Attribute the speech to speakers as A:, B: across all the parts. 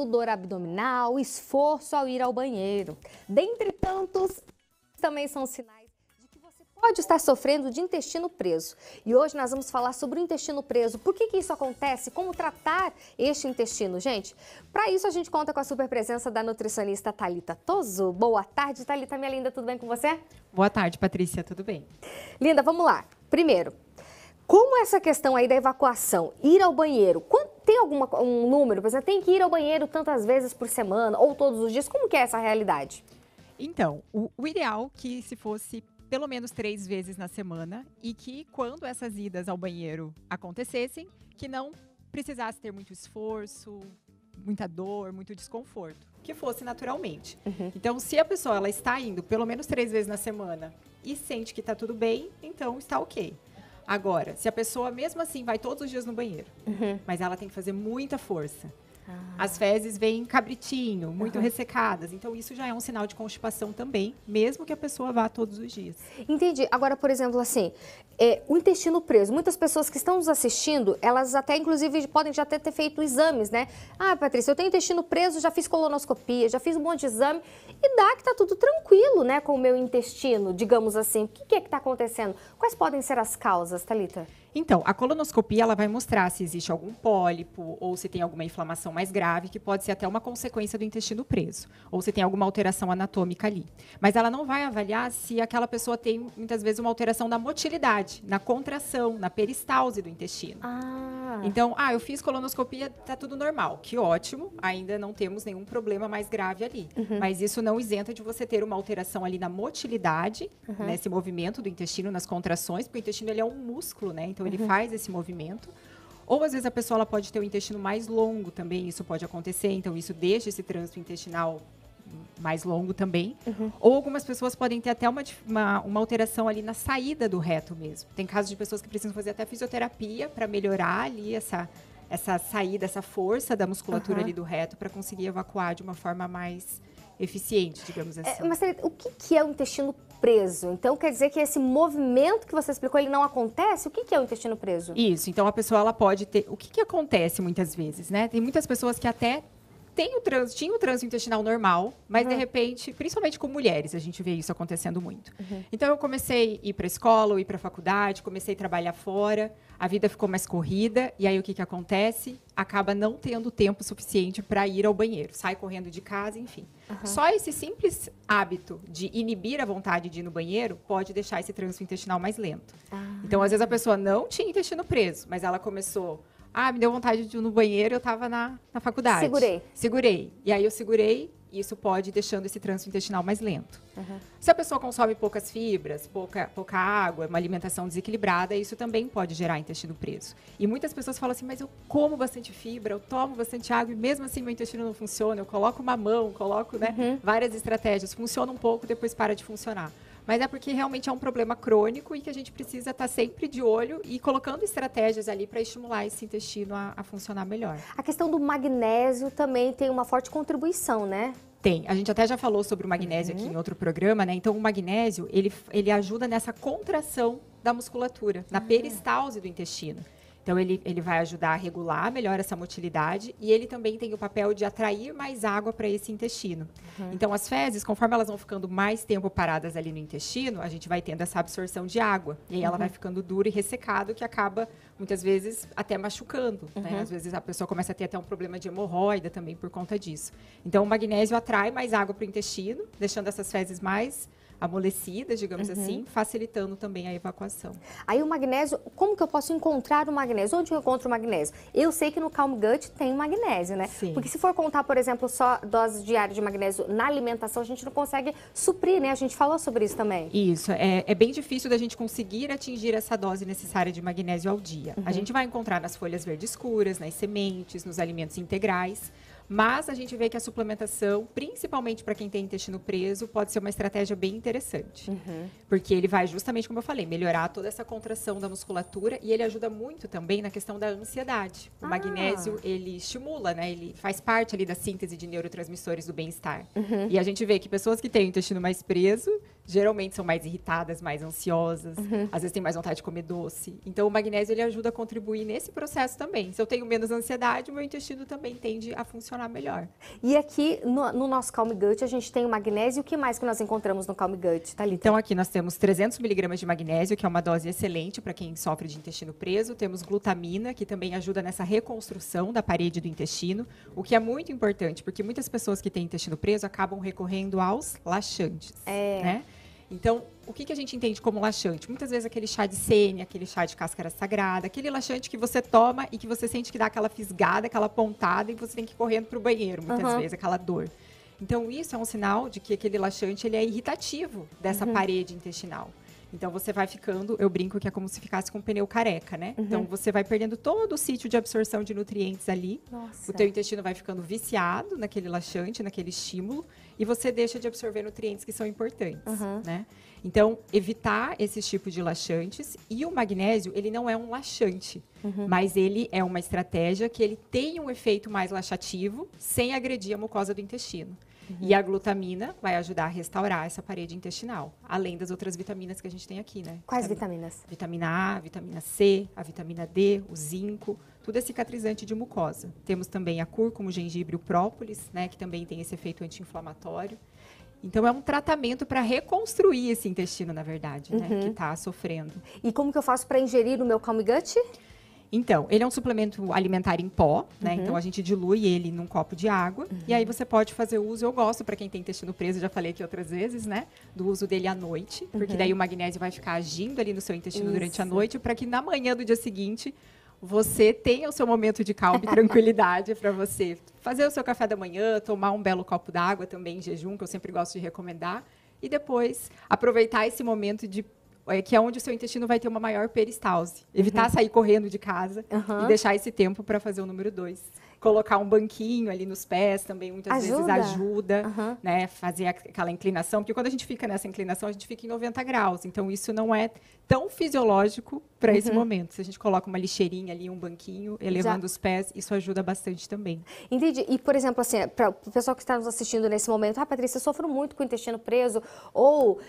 A: dor abdominal, esforço ao ir ao banheiro. Dentre tantos, também são sinais de que você pode estar sofrendo de intestino preso. E hoje nós vamos falar sobre o intestino preso. Por que isso acontece? Como tratar este intestino, gente? Para isso a gente conta com a super presença da nutricionista Thalita Toso. Boa tarde, Thalita, minha linda, tudo bem com você?
B: Boa tarde, Patrícia, tudo bem?
A: Linda, vamos lá. Primeiro, como essa questão aí da evacuação, ir ao banheiro, tem um número, por exemplo, tem que ir ao banheiro tantas vezes por semana ou todos os dias, como que é essa realidade?
B: Então, o ideal que se fosse pelo menos 3 vezes na semana e que quando essas idas ao banheiro acontecessem, que não precisasse ter muito esforço, muita dor, muito desconforto, que fosse naturalmente. Então, se a pessoa ela está indo pelo menos 3 vezes na semana e sente que está tudo bem, então está ok. Agora, se a pessoa mesmo assim vai todos os dias no banheiro, mas ela tem que fazer muita força, as fezes vêm cabritinho, muito ressecadas, então isso já é um sinal de constipação também, mesmo que a pessoa vá todos os dias.
A: Entendi. Agora, por exemplo, assim, o intestino preso, muitas pessoas que estão nos assistindo, elas até inclusive podem já ter feito exames, né? Ah, Patrícia, eu tenho intestino preso, já fiz colonoscopia, já fiz um monte de exame e dá que tá tudo tranquilo, né, com o meu intestino, digamos assim. O que é que tá acontecendo? Quais podem ser as causas, Thalita?
B: Então, a colonoscopia ela vai mostrar se existe algum pólipo ou se tem alguma inflamação mais grave, que pode ser até uma consequência do intestino preso, ou se tem alguma alteração anatômica ali. Mas ela não vai avaliar se aquela pessoa tem, muitas vezes, uma alteração na motilidade, na contração, na peristalse do intestino. Então, eu fiz colonoscopia, tá tudo normal, que ótimo, ainda não temos nenhum problema mais grave ali. Mas isso não isenta de você ter uma alteração ali na motilidade, nesse movimento do intestino, nas contrações, porque o intestino ele é um músculo, né? Então, ele faz esse movimento. Ou, às vezes, a pessoa ela pode ter o intestino mais longo também, isso pode acontecer. Então, isso deixa esse trânsito intestinal mais longo também. Ou algumas pessoas podem ter até uma alteração ali na saída do reto mesmo. Tem casos de pessoas que precisam fazer até fisioterapia para melhorar ali essa saída, essa força da musculatura ali do reto para conseguir evacuar de uma forma mais eficiente, digamos assim.
A: Mas o que é o intestino preso? Então, quer dizer que esse movimento que você explicou, ele não acontece? O que é o intestino preso?
B: Isso. Então, a pessoa ela pode ter... O que acontece muitas vezes, né? Tem muitas pessoas que até tinham o trânsito intestinal normal, mas, de repente, principalmente com mulheres, a gente vê isso acontecendo muito. Então, eu comecei a ir para a escola, ir para a faculdade, comecei a trabalhar fora, a vida ficou mais corrida, e aí o que acontece? Acaba não tendo tempo suficiente para ir ao banheiro, sai correndo de casa, enfim. Só esse simples hábito de inibir a vontade de ir no banheiro pode deixar esse trânsito intestinal mais lento. Então, às vezes, a pessoa não tinha intestino preso, mas ela começou... me deu vontade de ir no banheiro, eu estava na faculdade. Segurei. E aí eu segurei, e isso pode ir deixando esse trânsito intestinal mais lento. Se a pessoa consome poucas fibras, pouca água, uma alimentação desequilibrada, isso também pode gerar intestino preso. E muitas pessoas falam assim, mas eu como bastante fibra, eu tomo bastante água, e mesmo assim meu intestino não funciona, eu coloco mamão, coloco várias estratégias, funciona um pouco, depois para de funcionar. Mas é porque realmente é um problema crônico e que a gente precisa estar sempre de olho e colocando estratégias ali para estimular esse intestino a funcionar melhor.
A: A questão do magnésio também tem uma forte contribuição, né?
B: Tem. A gente até já falou sobre o magnésio aqui em outro programa, né? Então, o magnésio, ele ajuda nessa contração da musculatura, na peristalse do intestino. Então, ele vai ajudar a regular melhor essa motilidade e ele também tem o papel de atrair mais água para esse intestino. Então, as fezes, conforme elas vão ficando mais tempo paradas ali no intestino, a gente vai tendo essa absorção de água. E aí ela vai ficando dura e ressecada, que acaba, muitas vezes, até machucando. Né? Às vezes, a pessoa começa a ter até um problema de hemorroida também por conta disso. Então, o magnésio atrai mais água para o intestino, deixando essas fezes mais amolecidas, digamos assim, facilitando também a evacuação.
A: Aí o magnésio, como que eu posso encontrar o magnésio? Onde eu encontro o magnésio? Eu sei que no Calm Gut tem magnésio, né?
B: Sim.
A: Porque se for contar, por exemplo, só doses diárias de magnésio na alimentação, a gente não consegue suprir, né? A gente falou sobre isso também.
B: Isso, é bem difícil da gente conseguir atingir essa dose necessária de magnésio ao dia. A gente vai encontrar nas folhas verdes escuras, nas sementes, nos alimentos integrais, mas a gente vê que a suplementação, principalmente para quem tem intestino preso, pode ser uma estratégia bem interessante. Porque ele vai justamente, como eu falei, melhorar toda essa contração da musculatura e ele ajuda muito também na questão da ansiedade. O magnésio, ele estimula, né? Ele faz parte ali da síntese de neurotransmissores do bem-estar. E a gente vê que pessoas que têm o intestino mais preso geralmente são mais irritadas, mais ansiosas, às vezes tem mais vontade de comer doce. Então, o magnésio ele ajuda a contribuir nesse processo também. Se eu tenho menos ansiedade, o meu intestino também tende a funcionar melhor.
A: E aqui no nosso Calm Gut a gente tem o magnésio. O que mais que nós encontramos no Calm Gut, Thalita?
B: Então, aqui nós temos 300 miligramas de magnésio, que é uma dose excelente para quem sofre de intestino preso. Temos glutamina, que também ajuda nessa reconstrução da parede do intestino, o que é muito importante, porque muitas pessoas que têm intestino preso acabam recorrendo aos laxantes, né? Então, o que a gente entende como laxante? Muitas vezes aquele chá de sênia, aquele chá de cáscara sagrada, aquele laxante que você toma e que você sente que dá aquela fisgada, aquela pontada e você tem que ir correndo para o banheiro, muitas vezes, aquela dor. Então, isso é um sinal de que aquele laxante ele é irritativo dessa parede intestinal. Então, você vai ficando, eu brinco que é como se ficasse com um pneu careca, né? Então, você vai perdendo todo o sítio de absorção de nutrientes ali.
A: Nossa.
B: O teu intestino vai ficando viciado naquele laxante, naquele estímulo, e você deixa de absorver nutrientes que são importantes, né? Então, evitar esses tipos de laxantes. E o magnésio, ele não é um laxante, mas ele é uma estratégia que ele tem um efeito mais laxativo, sem agredir a mucosa do intestino. E a glutamina vai ajudar a restaurar essa parede intestinal, além das outras vitaminas que a gente tem aqui, né?
A: Quais vitaminas?
B: Vitamina A, vitamina C, a vitamina D, o zinco, tudo é cicatrizante de mucosa. Temos também a cúrcuma, o gengibre, o própolis, né, que também tem esse efeito anti-inflamatório. Então, é um tratamento para reconstruir esse intestino, na verdade, né, que está sofrendo.
A: E como que eu faço para ingerir no meu Calm Gut?
B: Então, ele é um suplemento alimentar em pó, né? Então, a gente dilui ele num copo de água. E aí, você pode fazer uso, eu gosto, para quem tem intestino preso, já falei aqui outras vezes, né? Do uso dele à noite. Porque daí o magnésio vai ficar agindo ali no seu intestino durante a noite, para que na manhã do dia seguinte, você tenha o seu momento de calma e tranquilidade para você fazer o seu café da manhã, tomar um belo copo d'água também em jejum, que eu sempre gosto de recomendar. E depois, aproveitar esse momento que é onde o seu intestino vai ter uma maior peristalse. Evitar sair correndo de casa e deixar esse tempo para fazer o número 2. Colocar um banquinho ali nos pés também, muitas vezes ajuda, né? Fazer aquela inclinação, porque quando a gente fica nessa inclinação, a gente fica em 90 graus. Então, isso não é tão fisiológico para esse momento. Se a gente coloca uma lixeirinha ali, um banquinho, elevando os pés, isso ajuda bastante também.
A: Entendi. E, por exemplo, assim, para o pessoal que está nos assistindo nesse momento, Patrícia, eu sofro muito com o intestino preso, ou,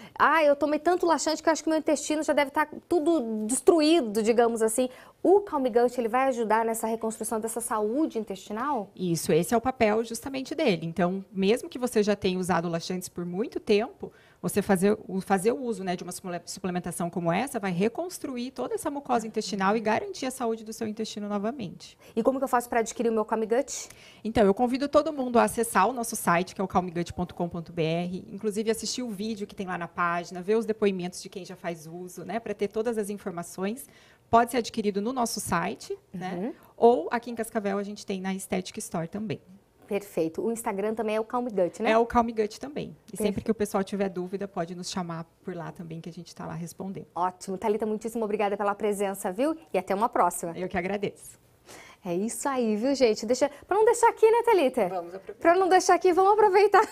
A: eu tomei tanto laxante que eu acho que meu intestino já deve estar tudo destruído, digamos assim. O Calm Gut, ele vai ajudar nessa reconstrução dessa saúde intestinal?
B: Isso, esse é o papel justamente dele. Então, mesmo que você já tenha usado laxantes por muito tempo, você fazer o uso, né, de uma suplementação como essa vai reconstruir toda essa mucosa intestinal e garantir a saúde do seu intestino novamente.
A: E como que eu faço para adquirir o meu Calm Gut?
B: Então, eu convido todo mundo a acessar o nosso site, que é o calmgut.com.br, inclusive assistir o vídeo que tem lá na página, ver os depoimentos de quem já faz uso, né, para ter todas as informações. Pode ser adquirido no nosso site, né, ou aqui em Cascavel a gente tem na Aesthetic Store também.
A: Perfeito. O Instagram também é o Calm Gut, né?
B: É o Calm Gut também. E sempre que o pessoal tiver dúvida, pode nos chamar por lá também, que a gente está lá respondendo.
A: Ótimo. Thalita, muitíssimo obrigada pela presença, viu? E até uma próxima.
B: Eu que agradeço.
A: É isso aí, viu, gente? Para não deixar aqui, né, Thalita?
B: Vamos aproveitar.
A: Para não deixar aqui, vamos aproveitar.